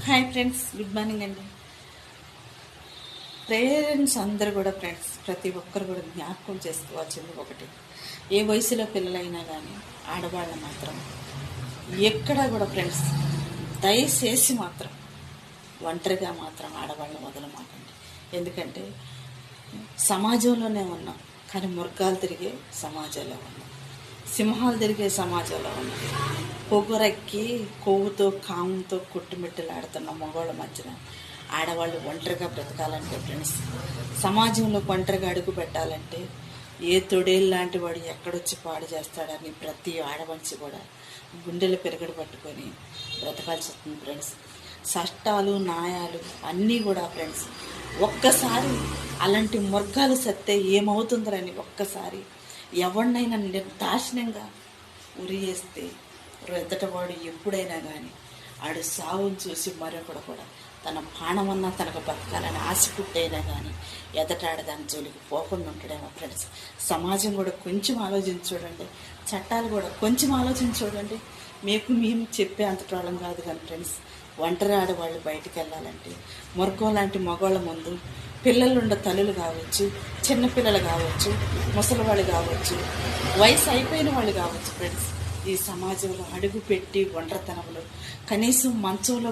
Hi friends, good morning అండి. Parents అందరూ కూడా ఫ్రెండ్స్ ప్రతి ఒక్కరు కూడా జ్ఞాపకం చేసుకోవాల్సింది ఒకటి, ఏ వయసులో పిల్లలైనా కానీ ఆడవాళ్ళు మాత్రం ఎక్కడా కూడా ఫ్రెండ్స్ దయచేసి మాత్రం ఒంటరిగా మాత్రం ఆడవాళ్ళని వదలమాకండి. ఎందుకంటే సమాజంలోనే ఉన్నాం, కానీ మృగాలు తిరిగే సమాజంలో ఉన్నాం, సింహాలు తిరిగే సమాజంలో ఉన్నాం. పొగరెక్కి కొవ్వుతో కామంతో కొట్టుమిట్టలాడుతున్న మగవాళ్ళ మధ్యన ఆడవాళ్ళు ఒంటరిగా బ్రతకాలంటే ఫ్రెండ్స్, సమాజంలో ఒంటరిగా అడుగు పెట్టాలంటే ఏ తొడేలు లాంటి వాడు ఎక్కడొచ్చి పాడు చేస్తాడని ప్రతి ఆడమనిషి కూడా గుండెలు పెరగడు పట్టుకొని బ్రతకాల్సి వస్తుంది ఫ్రెండ్స్. చట్టాలు న్యాయాలు అన్నీ కూడా ఫ్రెండ్స్ ఒక్కసారి అలాంటి మృగాలు సత్తే ఏమవుతుందని ఒక్కసారి ఎవరినైనా నిర్దాక్షిణ్యంగా ఉరి వేస్తే ఎదుటవాడు ఎప్పుడైనా కానీ ఆడు సావును చూసి మరొకడు కూడా తన ప్రాణమన్నా తనకు బతకాలని ఆశ పుట్టైనా కానీ ఎదటాడు దాని జోలికి పోకుండా ఉంటాడేమో ఫ్రెండ్స్. సమాజం కూడా కొంచెం ఆలోచించి చూడండి, చట్టాలు కూడా కొంచెం ఆలోచించి చూడండి. మేము చెప్పే అంత ప్రాబ్లం కాదు కానీ ఫ్రెండ్స్, ఒంటరి ఆడవాళ్ళు బయటికి వెళ్ళాలంటే మొరకం లాంటి మగవాళ్ళ ముందు పిల్లలుండ తల్లులు కావచ్చు, చిన్నపిల్లలు కావచ్చు, ముసలివాళ్ళు కావచ్చు, వయసు అయిపోయిన వాళ్ళు కావచ్చు ఫ్రెండ్స్, ఈ సమాజంలో అడుగు పెట్టి ఒంటరితనంలో కనీసం మంచంలో